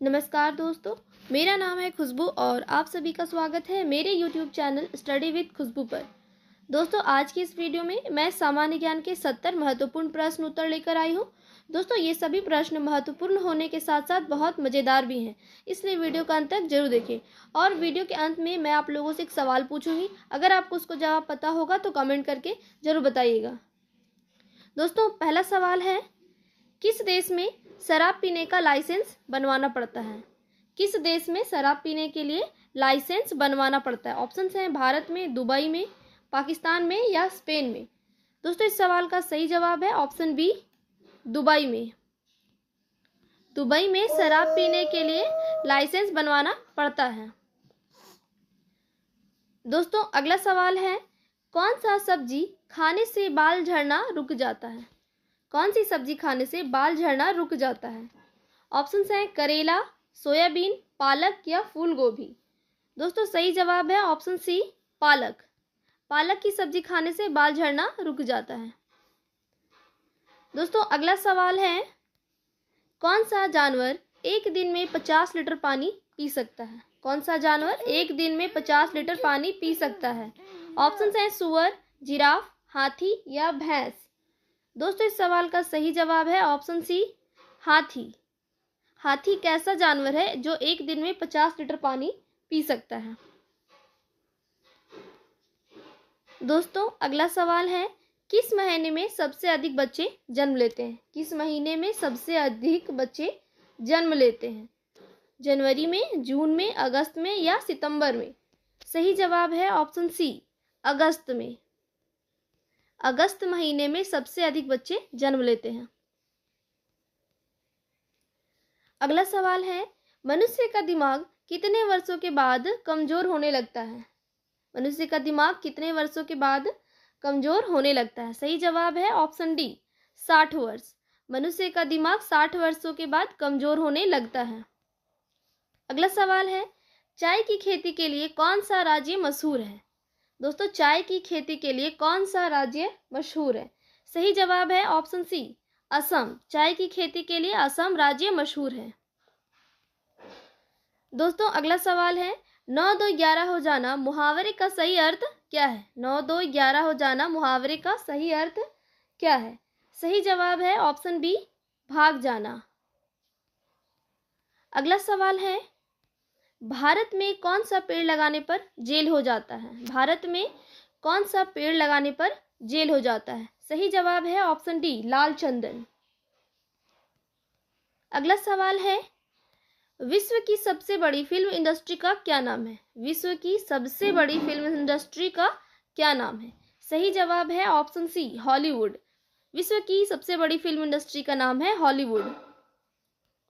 नमस्कार दोस्तों, मेरा नाम है खुशबू और आप सभी का स्वागत है मेरे YouTube चैनल स्टडी विद खुशबू पर। दोस्तों, आज की इस वीडियो में मैं सामान्य ज्ञान के 70 महत्वपूर्ण प्रश्न उत्तर लेकर आई हूँ। दोस्तों, ये सभी प्रश्न महत्वपूर्ण होने के साथ साथ बहुत मज़ेदार भी हैं, इसलिए वीडियो का अंत तक जरूर देखें। और वीडियो के अंत में मैं आप लोगों से एक सवाल पूछूंगी, अगर आपको उसको जवाब पता होगा तो कमेंट करके जरूर बताइएगा। दोस्तों, पहला सवाल है, किस देश में शराब पीने का लाइसेंस बनवाना पड़ता है? किस देश में शराब पीने के लिए लाइसेंस बनवाना पड़ता है? ऑप्शंस हैं भारत में, दुबई में, पाकिस्तान में या स्पेन में। दोस्तों, इस सवाल का सही जवाब है ऑप्शन बी, दुबई में। दुबई में शराब पीने के लिए लाइसेंस बनवाना पड़ता है। दोस्तों, अगला सवाल है, कौन सा सब्जी खाने से बाल झड़ना रुक जाता है? कौन सी सब्जी खाने से बाल झड़ना रुक जाता है? ऑप्शंस हैं करेला, सोयाबीन, पालक या फूल गोभी। दोस्तों, सही जवाब है ऑप्शन सी, पालक। पालक की सब्जी खाने से बाल झड़ना रुक जाता है। दोस्तों, अगला सवाल है, कौन सा जानवर एक दिन में 50 लीटर पानी पी सकता है? कौन सा जानवर एक दिन में 50 लीटर पानी पी सकता है? ऑप्शंस हैं सुअर, जिराफ, हाथी या भैंस। दोस्तों, इस सवाल का सही जवाब है ऑप्शन सी, हाथी। हाथी कैसा जानवर है जो एक दिन में 50 लीटर पानी पी सकता है? दोस्तों, अगला सवाल है, किस महीने में सबसे अधिक बच्चे जन्म लेते हैं? किस महीने में सबसे अधिक बच्चे जन्म लेते हैं? जनवरी में, जून में, अगस्त में या सितंबर में? सही जवाब है ऑप्शन सी, अगस्त में। अगस्त महीने में सबसे अधिक बच्चे जन्म लेते हैं। अगला सवाल है, मनुष्य का दिमाग कितने वर्षों के बाद कमजोर होने लगता है? मनुष्य का दिमाग कितने वर्षों के बाद कमजोर होने लगता है? सही जवाब है ऑप्शन डी, 60 वर्ष। मनुष्य का दिमाग 60 वर्षों के बाद कमजोर होने लगता है। अगला सवाल है, चाय की खेती के लिए कौन सा राज्य मशहूर है? दोस्तों, चाय की खेती के लिए कौन सा राज्य मशहूर है? सही जवाब है ऑप्शन सी, असम। चाय की खेती के लिए असम राज्य मशहूर है। दोस्तों, अगला सवाल है, 9-2-11 हो जाना मुहावरे का सही अर्थ क्या है? 9-2-11 हो जाना मुहावरे का सही अर्थ क्या है? सही जवाब है ऑप्शन बी, भाग जाना। अगला सवाल है, भारत में कौन सा पेड़ लगाने पर जेल हो जाता है? भारत में कौन सा पेड़ लगाने पर जेल हो जाता है? सही जवाब है ऑप्शन डी, लाल चंदन। अगला सवाल है, विश्व की सबसे बड़ी फिल्म इंडस्ट्री का क्या नाम है? विश्व की सबसे बड़ी फिल्म इंडस्ट्री का क्या नाम है? सही जवाब है ऑप्शन सी, हॉलीवुड। विश्व की सबसे बड़ी फिल्म इंडस्ट्री का नाम है हॉलीवुड।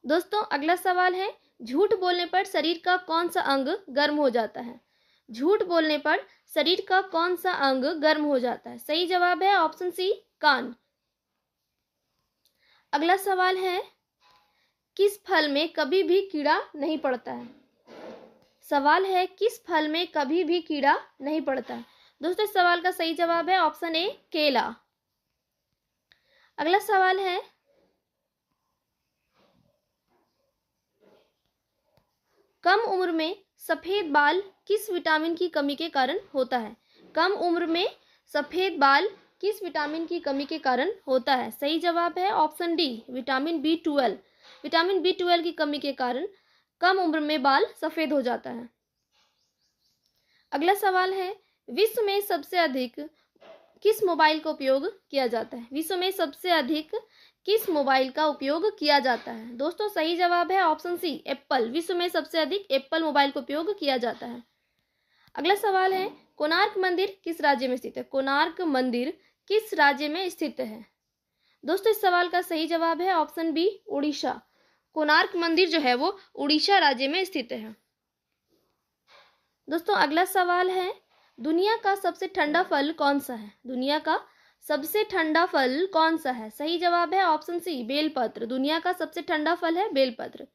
दोस्तों, अगला सवाल है, झूठ बोलने पर शरीर का कौन सा अंग गर्म हो जाता है? झूठ बोलने पर शरीर का कौन सा अंग गर्म हो जाता है? सही जवाब है ऑप्शन सी, कान। अगला सवाल है, किस फल में कभी भी कीड़ा नहीं पड़ता है? सवाल है, किस फल में कभी भी कीड़ा नहीं पड़ता है? दोस्तों, इस सवाल का सही जवाब है ऑप्शन ए, केला। अगला सवाल है, कम उम्र में सफेद बाल किस विटामिन की कमी के कारण होता है? कम उम्र में सफेद बाल किस विटामिन की कमी के कारण होता है? सही जवाब है option D, vitamin B12। Vitamin B12 की कमी के कारण कम उम्र में बाल सफेद हो जाता है। अगला सवाल है, विश्व में सबसे अधिक किस मोबाइल का उपयोग किया जाता है? विश्व में सबसे अधिक किस मोबाइल का उपयोग किया जाता है? दोस्तों, सही जवाब है ऑप्शन सी, एप्पल। विश्व में सबसे अधिक एप्पल मोबाइल का उपयोग किया जाता है। अगला सवाल है, कोणार्क मंदिर किस राज्य में स्थित है? कोणार्क मंदिर किस राज्य में स्थित है? दोस्तों, इस सवाल का सही जवाब है ऑप्शन बी, उड़ीसा। कोणार्क मंदिर जो है वो उड़ीसा राज्य में स्थित है। दोस्तों, अगला सवाल है, दुनिया का सबसे ठंडा फल कौन सा है? दुनिया का सबसे ठंडा फल कौन सा है? सही जवाब है ऑप्शन सी, बेलपत्र। दुनिया का सबसे ठंडा फल है बेलपत्र।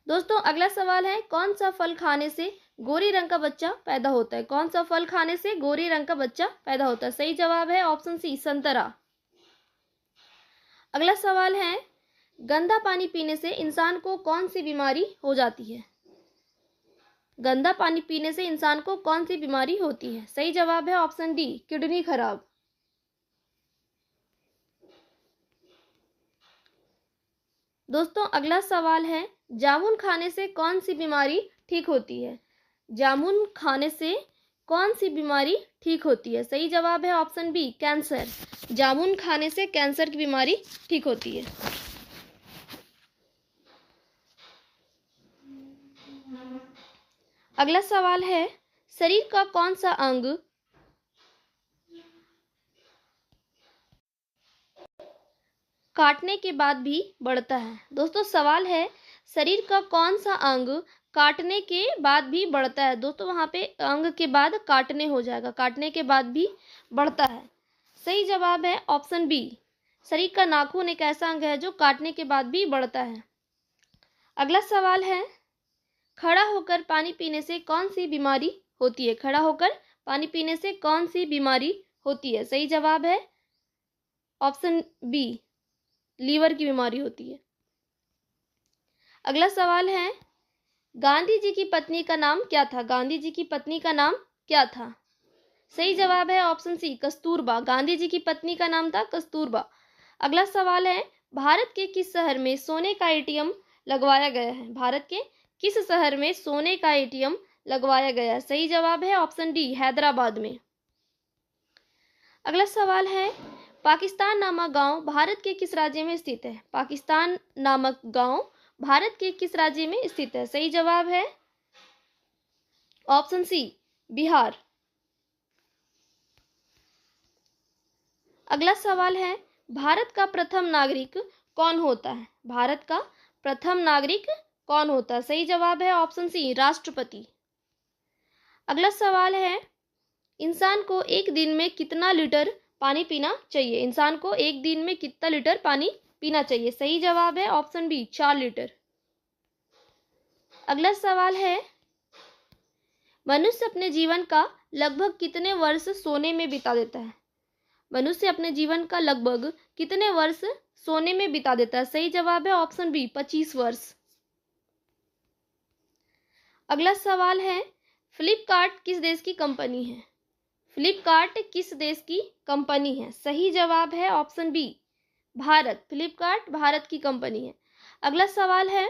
दोस्तों, अगला सवाल है, कौन सा फल खाने से गोरी रंग का बच्चा पैदा होता है? कौन सा फल खाने से गोरी रंग का बच्चा पैदा होता है? सही जवाब है ऑप्शन सी, संतरा। अगला सवाल है, गंदा पानी पीने से इंसान को कौन सी बीमारी हो जाती है? गंदा पानी पीने से इंसान को कौन सी बीमारी होती है? सही जवाब है ऑप्शन डी, किडनी खराब। दोस्तों अगला सवाल है, जामुन खाने से कौन सी बीमारी ठीक होती है? जामुन खाने से कौन सी बीमारी ठीक होती है? सही जवाब है ऑप्शन बी, कैंसर। जामुन खाने से कैंसर की बीमारी ठीक होती है। अगला सवाल है, शरीर का कौन सा अंग काटने के बाद भी बढ़ता है? दोस्तों सवाल है, शरीर का कौन सा अंग काटने के बाद भी बढ़ता है? दोस्तों वहां पे अंग के बाद काटने हो जाएगा, काटने के बाद भी बढ़ता है। सही जवाब है ऑप्शन बी, शरीर का नाखून एक ऐसा अंग है जो काटने के बाद भी बढ़ता है। अगला सवाल है, खड़ा होकर पानी पीने से कौन सी बीमारी होती है? खड़ा होकर पानी पीने से कौन सी बीमारी होती है? सही जवाब है ऑप्शन बी, लीवर की बीमारी होती है। अगला सवाल है, गांधी जी की पत्नी का नाम क्या था? गांधी जी की पत्नी का नाम क्या था? सही जवाब है ऑप्शन सी, कस्तूरबा। गांधी जी की पत्नी का नाम था कस्तूरबा। अगला सवाल है, भारत के किस शहर में सोने का एटीएम लगवाया गया है? भारत के किस शहर में सोने का एटीएम लगवाया गया है? सही जवाब है ऑप्शन डी, हैदराबाद में। अगला सवाल है, पाकिस्तान नामक गांव भारत के किस राज्य में स्थित है? पाकिस्तान नामक गांव भारत के किस राज्य में स्थित है? सही जवाब है ऑप्शन सी, बिहार। अगला सवाल है, भारत का प्रथम नागरिक कौन होता है? भारत का प्रथम नागरिक कौन होता है? सही जवाब है ऑप्शन सी, राष्ट्रपति। अगला सवाल है, इंसान को एक दिन में कितना लीटर पानी पीना चाहिए? इंसान को एक दिन में कितना लीटर पानी पीना चाहिए? सही जवाब है ऑप्शन बी, 4 लीटर। अगला सवाल है, मनुष्य अपने जीवन का लगभग कितने वर्ष सोने में बिता देता है? मनुष्य अपने जीवन का लगभग कितने वर्ष सोने में बिता देता है? सही जवाब है ऑप्शन बी, 25 वर्ष। अगला सवाल है, फ्लिपकार्ट किस देश की कंपनी है? फ्लिपकार्ट किस देश की कंपनी है? सही जवाब है ऑप्शन बी, भारत। फ्लिपकार्ट भारत की कंपनी है। अगला सवाल है,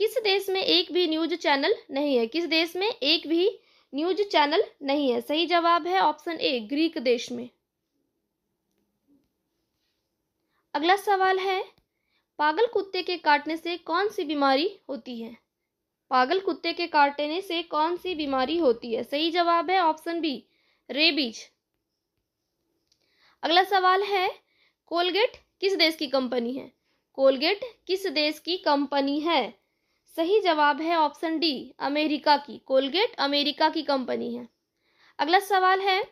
किस देश में एक भी न्यूज चैनल नहीं है? किस देश में एक भी न्यूज चैनल नहीं है? सही जवाब है ऑप्शन ए, ग्रीक देश में। अगला सवाल है, पागल कुत्ते के काटने से कौन सी बीमारी होती है? पागल कुत्ते के काटने से कौन सी बीमारी होती है? सही जवाब है ऑप्शन बी, रेबीज। अगला सवाल है, कोलगेट किस देश की कंपनी है? कोलगेट किस देश की कंपनी है? सही जवाब है ऑप्शन डी, अमेरिका की। कोलगेट अमेरिका की कंपनी है। अगला सवाल है,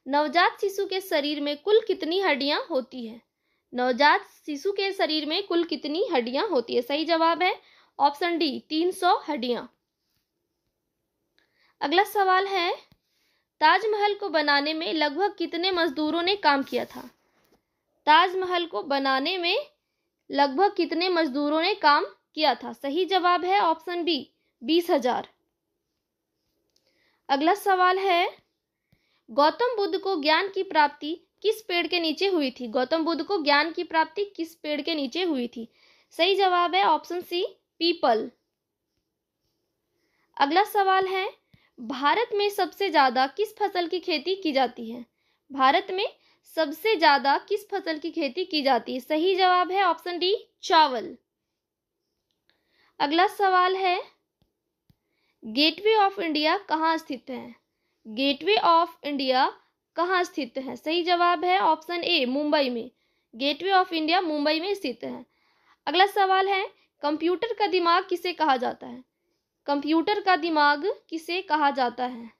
नवजात शिशु के शरीर में कुल कितनी हड्डियां होती है? नवजात शिशु के शरीर में कुल कितनी हड्डियां होती है? सही जवाब है ऑप्शन डी, 300 हड्डियां। अगला सवाल है, ताजमहल को बनाने में लगभग कितने मजदूरों ने काम किया था? ताजमहल को बनाने में लगभग कितने मजदूरों ने काम किया था? सही जवाब है ऑप्शन बी, 20,000। अगला सवाल है, गौतम बुद्ध को ज्ञान की प्राप्ति किस पेड़ के नीचे हुई थी? गौतम बुद्ध को ज्ञान की प्राप्ति किस पेड़ के नीचे हुई थी? सही जवाब है ऑप्शन सी, पीपल। अगला सवाल है, भारत में सबसे ज्यादा किस फसल की खेती की जाती है? भारत में सबसे ज्यादा किस फसल की खेती की जाती है? सही जवाब है ऑप्शन डी, चावल। अगला सवाल है, गेटवे ऑफ इंडिया कहाँ स्थित है? गेटवे ऑफ इंडिया कहाँ स्थित है? सही जवाब है ऑप्शन ए, मुंबई में। गेटवे ऑफ इंडिया मुंबई में स्थित है। अगला सवाल है, कंप्यूटर का दिमाग किसे कहा जाता है? कंप्यूटर का दिमाग किसे कहा जाता है?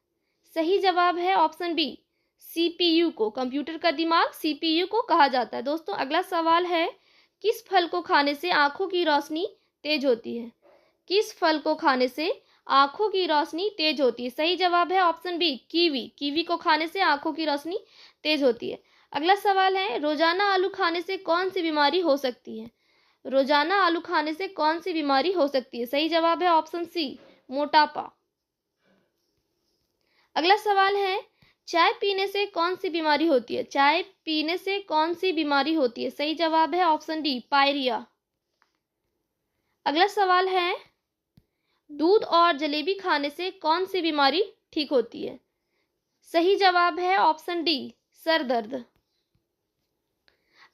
सही जवाब है ऑप्शन बी, सीपीयू को। कंप्यूटर का दिमाग सीपीयू को कहा जाता है। दोस्तों अगला सवाल है, किस फल को खाने से आंखों की रोशनी तेज होती है? किस फल को खाने से आंखों की रोशनी तेज होती है? सही जवाब है ऑप्शन बी, कीवी। कीवी को खाने से आंखों की रोशनी तेज होती है। अगला सवाल है, रोजाना आलू खाने से कौन सी बीमारी हो सकती है? रोजाना आलू खाने से कौन सी बीमारी हो सकती है? सही जवाब है ऑप्शन सी, मोटापा। अगला सवाल है, चाय पीने से कौन सी बीमारी होती है? चाय पीने से कौन सी बीमारी होती है? सही जवाब है ऑप्शन डी, पायरिया। अगला सवाल है, दूध और जलेबी खाने से कौन सी बीमारी ठीक होती है? सही जवाब है ऑप्शन डी, सर दर्द।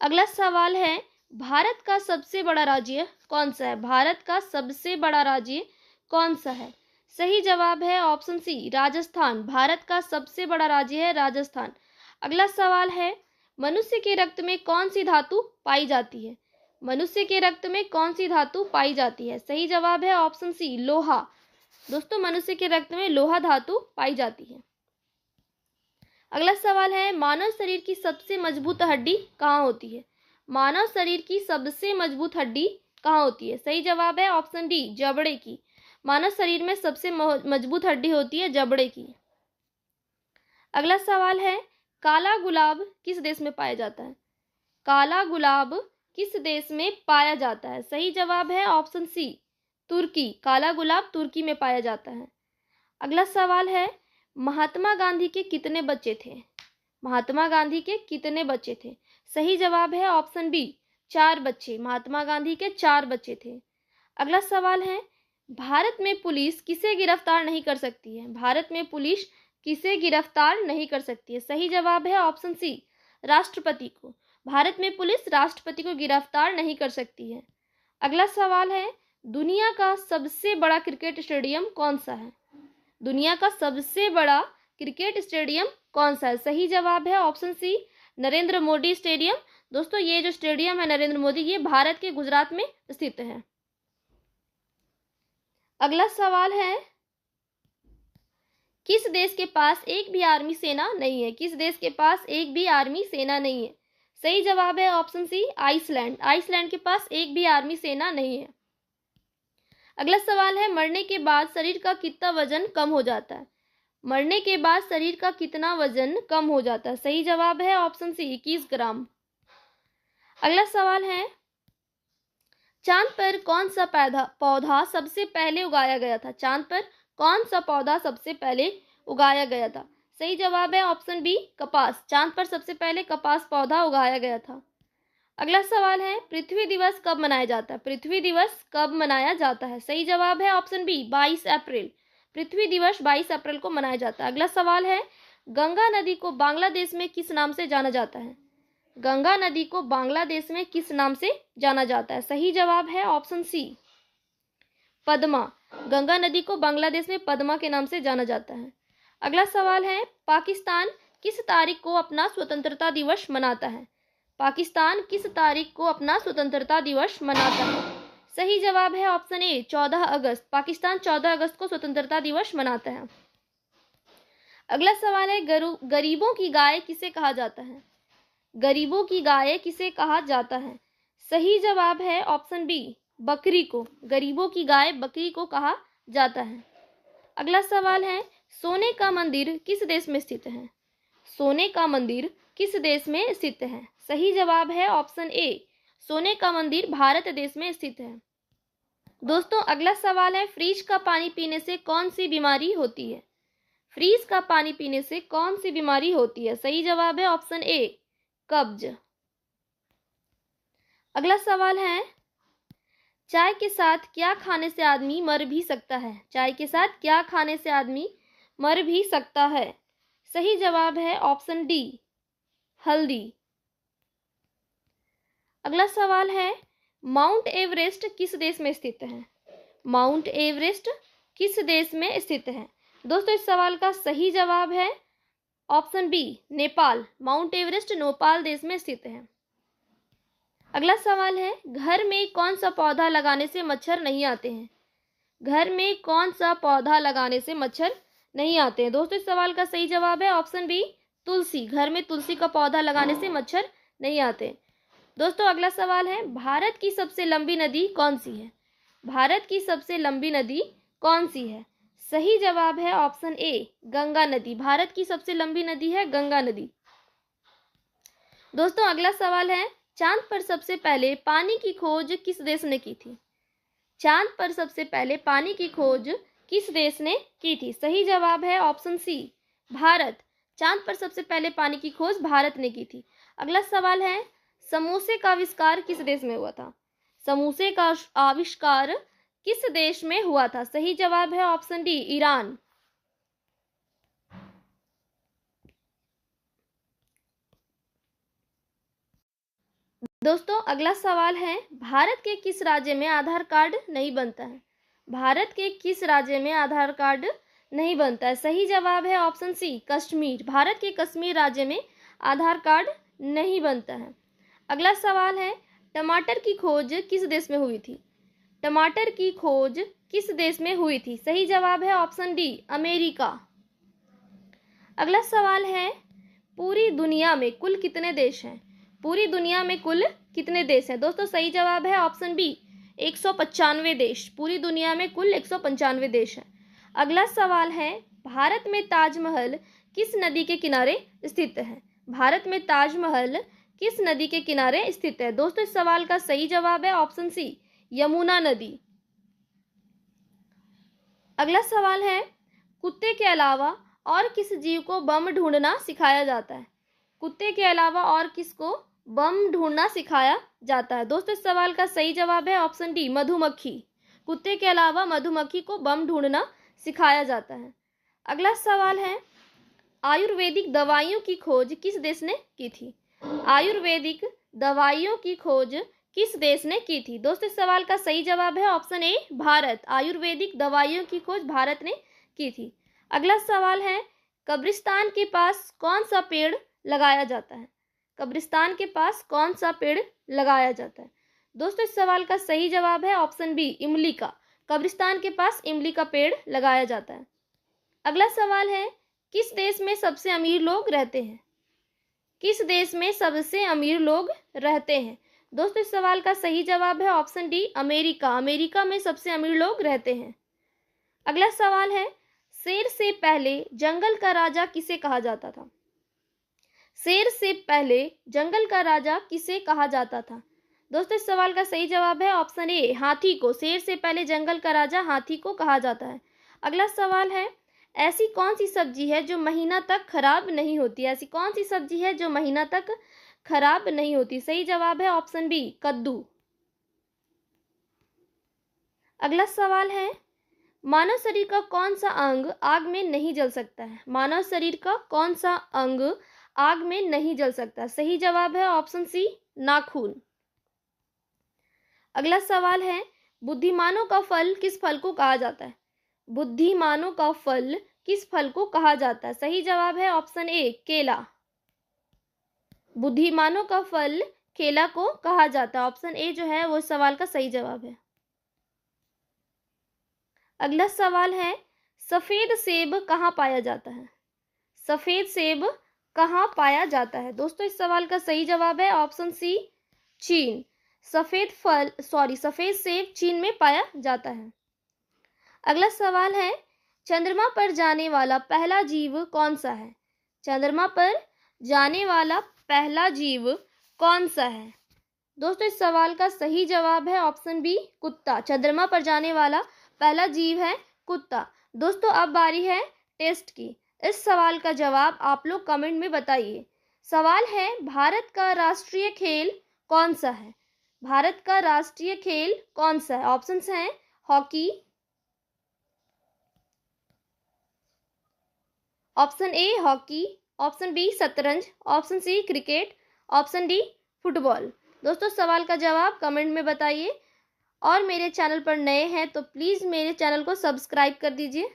अगला सवाल है, भारत का सबसे बड़ा राज्य कौन सा है? भारत का सबसे बड़ा राज्य कौन सा है? सही जवाब है ऑप्शन सी, राजस्थान। भारत का सबसे बड़ा राज्य है राजस्थान। अगला सवाल है, मनुष्य के रक्त में कौन सी धातु पाई जाती है? मनुष्य के रक्त में कौन सी धातु पाई जाती है? सही जवाब है ऑप्शन सी, लोहा। दोस्तों, मनुष्य के रक्त में लोहा धातु पाई जाती है। अगला सवाल है, मानव शरीर की सबसे मजबूत हड्डी कहाँ होती है? मानव शरीर की सबसे मजबूत हड्डी कहाँ होती है? सही जवाब है ऑप्शन डी, जबड़े की। मानव शरीर में सबसे मजबूत हड्डी होती है जबड़े की। अगला सवाल है, काला गुलाब किस देश में पाया जाता है? काला गुलाब किस देश में पाया जाता है? सही जवाब है ऑप्शन सी, तुर्की। काला गुलाब तुर्की में पाया जाता है। अगला सवाल है, महात्मा गांधी के कितने बच्चे थे? महात्मा गांधी के कितने बच्चे थे? सही जवाब है ऑप्शन बी, 4 बच्चे। महात्मा गांधी के 4 बच्चे थे। अगला सवाल है, भारत में पुलिस किसे गिरफ्तार नहीं कर सकती है? भारत में पुलिस किसे गिरफ्तार नहीं कर सकती है? सही जवाब है ऑप्शन सी, राष्ट्रपति को। भारत में पुलिस राष्ट्रपति को गिरफ्तार नहीं कर सकती है। अगला सवाल है, दुनिया का सबसे बड़ा क्रिकेट स्टेडियम कौन सा है? दुनिया का सबसे बड़ा क्रिकेट स्टेडियम कौन सा है? सही जवाब है option C, Narendra Modi stadium. दोस्तों, ये जो स्टेडियम है नरेंद्र मोदी, ये भारत के गुजरात में स्थित है। अगला सवाल है, किस देश के पास एक भी आर्मी सेना नहीं है? किस देश के पास एक भी आर्मी सेना नहीं है? सही जवाब है ऑप्शन सी, आइसलैंड। आइसलैंड के पास एक भी आर्मी सेना नहीं है। अगला सवाल है, मरने के बाद शरीर का कितना वजन कम हो जाता है? मरने के बाद शरीर का कितना वजन कम हो जाता है? सही जवाब है ऑप्शन सी, 21 ग्राम। अगला सवाल है, चांद पर कौन सा पौधा सबसे पहले उगाया गया था? चांद पर कौन सा पौधा सबसे पहले उगाया गया था? सही जवाब है ऑप्शन बी, कपास। चांद पर सबसे पहले कपास पौधा उगाया गया था। अगला सवाल है, पृथ्वी दिवस कब मनाया जाता है? पृथ्वी दिवस कब मनाया जाता है? सही जवाब है ऑप्शन बी, 22 अप्रैल। पृथ्वी दिवस 22 अप्रैल को मनाया जाता है। अगला सवाल है, गंगा नदी को बांग्लादेश में किस नाम से जाना जाता है? गंगा नदी को बांग्लादेश में किस नाम से जाना जाता है? सही जवाब है ऑप्शन सी, पद्मा। गंगा नदी को बांग्लादेश में पद्मा के नाम से जाना जाता है। अगला सवाल है, पाकिस्तान किस तारीख को अपना स्वतंत्रता दिवस मनाता है? पाकिस्तान किस तारीख को अपना स्वतंत्रता दिवस मनाता है? सही जवाब है ऑप्शन ए, 14 अगस्त। पाकिस्तान 14 अगस्त को स्वतंत्रता दिवस मनाता है। अगला सवाल है, गरीबों की गाय किसे कहा जाता है? गरीबों की गाय किसे कहा जाता है? सही जवाब है ऑप्शन बी, बकरी को। गरीबों की गाय बकरी को कहा जाता है। अगला सवाल है, सोने का मंदिर किस देश में स्थित है? सोने का मंदिर किस देश में स्थित है? सही जवाब है ऑप्शन ए, सोने का मंदिर भारत देश में स्थित है। दोस्तों, अगला सवाल है, फ्रिज का पानी पीने से कौन सी बीमारी होती है? फ्रिज का पानी पीने से कौन सी बीमारी होती है? सही जवाब है ऑप्शन ए, कब्ज। अगला सवाल है, चाय के साथ क्या खाने से आदमी मर भी सकता है? चाय के साथ क्या खाने से आदमी मर भी सकता है? सही जवाब है ऑप्शन डी, हल्दी। अगला सवाल है, माउंट एवरेस्ट किस देश में स्थित है? माउंट एवरेस्ट किस देश में स्थित है? दोस्तों, इस सवाल का सही जवाब है option B, Nepal. Mount Everest Nepal देश में स्थित है। अगला सवाल है, घर में कौन सा पौधा लगाने से मच्छर नहीं आते हैं? घर में कौन सा पौधा लगाने से मच्छर नहीं आते हैं? दोस्तों, इस सवाल का सही जवाब है ऑप्शन बी, तुलसी। घर में तुलसी का पौधा लगाने से मच्छर नहीं आते। दोस्तों, अगला सवाल है, भारत की सबसे लंबी नदी कौन सी है? भारत की सबसे लंबी नदी कौन सी है? सही जवाब है ऑप्शन ए, गंगा नदी। भारत की सबसे लंबी नदी है गंगा नदी। दोस्तों, अगला सवाल है, चांद पर सबसे पहले पानी की खोज किस देश ने की थी? चांद पर सबसे पहले पानी की खोज किस देश ने की थी? सही जवाब है ऑप्शन सी, भारत। चांद पर सबसे पहले पानी की खोज भारत ने की थी। अगला सवाल है, समोसे का आविष्कार किस देश में हुआ था? समोसे का आविष्कार किस देश में हुआ था? सही जवाब है ऑप्शन डी, ईरान। दोस्तों अगला सवाल है, भारत के किस राज्य में आधार कार्ड नहीं बनता है? भारत के किस राज्य में आधार कार्ड नहीं बनता है? सही जवाब है ऑप्शन सी, कश्मीर। भारत के कश्मीर राज्य में आधार कार्ड नहीं बनता है। अगला सवाल है, टमाटर की खोज किस देश में हुई थी? टमाटर की खोज किस देश में हुई थी? सही जवाब है ऑप्शन डी, अमेरिका। अगला सवाल है, पूरी दुनिया में कुल कितने देश हैं? पूरी दुनिया में कुल कितने देश हैं? दोस्तों सही जवाब है ऑप्शन बी, 195 देश। पूरी दुनिया में कुल 195 देश हैं। अगला सवाल है, भारत में ताजमहल किस नदी के किनारे स्थित है? भारत में ताजमहल किस नदी के किनारे स्थित है? दोस्तों इस सवाल का सही जवाब है ऑप्शन सी, यमुना नदी। अगला सवाल है, कुत्ते के अलावा और किस जीव को बम ढूंढना सिखाया जाता है? कुत्ते के अलावा और किसको बम ढूंढना सिखाया जाता है? दोस्तों इस सवाल का सही जवाब है ऑप्शन डी, मधुमक्खी। कुत्ते के अलावा मधुमक्खी को बम ढूंढना सिखाया जाता है। अगला सवाल है, आयुर्वेदिक दवाइयों की खोज किस देश ने की थी? आयुर्वेदिक दवाइयों की खोज किस देश ने की थी? दोस्तों इस सवाल का सही जवाब है ऑप्शन ए, भारत। आयुर्वेदिक दवाइयों की खोज भारत ने की थी। अगला सवाल है, कब्रिस्तान के पास कौन सा पेड़ लगाया जाता है? कब्रिस्तान के पास कौन सा पेड़ लगाया जाता है? दोस्तों इस सवाल का सही जवाब है ऑप्शन बी, इमली का। कब्रिस्तान के पास इमली का पेड़ लगाया जाता है। अगला सवाल है, किस देश में सबसे अमीर लोग रहते हैं? किस देश में सबसे अमीर लोग रहते हैं? दोस्तों इस सवाल का सही जवाब है ऑप्शन डी, अमेरिका। अमेरिका में सबसे अमीर लोग रहते हैं। अगला सवाल है, शेर से पहले जंगल का राजा किसे कहा जाता था? शेर से पहले जंगल का राजा किसे कहा जाता था? दोस्तों इस सवाल का सही जवाब है ऑप्शन ए, हाथी को। शेर से पहले जंगल का राजा हाथी को कहा जाता है। अगला सवाल है, ऐसी कौन सी सब्जी है जो महीना तक खराब नहीं होती? ऐसी कौन सी सब्जी है जो महीना तक खराब नहीं होती? सही जवाब है ऑप्शन बी, कद्दू। अगला सवाल है, मानव शरीर का कौन सा अंग आग में नहीं जल सकता है? मानव शरीर का कौन सा अंग आग में नहीं जल सकता? सही जवाब है ऑप्शन सी, नाखून। अगला सवाल है, बुद्धिमानों का फल किस फल को कहा जाता है? बुद्धिमानों का फल किस फल को कहा जाता है? सही जवाब है ऑप्शन ए, केला। बुद्धिमानों का फल केला को कहा जाता है। ऑप्शन ए जो है वो इस सवाल का सही जवाब है। अगला सवाल है, सफेद सेब कहाँ पाया जाता है? सफेद सेब कहाँ पाया जाता है? दोस्तों इस सवाल का सही जवाब है ऑप्शन सी, चीन। सफेद सेब चीन में पाया जाता है। अगला सवाल है, चंद्रमा पर जाने वाला पहला जीव कौन सा है? चंद्रमा पर जाने वाला पहला जीव कौन सा है? दोस्तों इस सवाल का सही जवाब है ऑप्शन बी, कुत्ता। चंद्रमा पर जाने वाला पहला जीव है कुत्ता। दोस्तों अब बारी है टेस्ट की। इस सवाल का जवाब आप लोग कमेंट में बताइए। सवाल है, भारत का राष्ट्रीय खेल कौन सा है? भारत का राष्ट्रीय खेल कौन सा है? ऑप्शंस हैं hockey, option A hockey, option B शतरंज, option C cricket, option D football. दोस्तों सवाल का जवाब कमेंट में बताइए और मेरे चैनल पर नए हैं तो प्लीज़ मेरे चैनल को सब्सक्राइब कर दीजिए।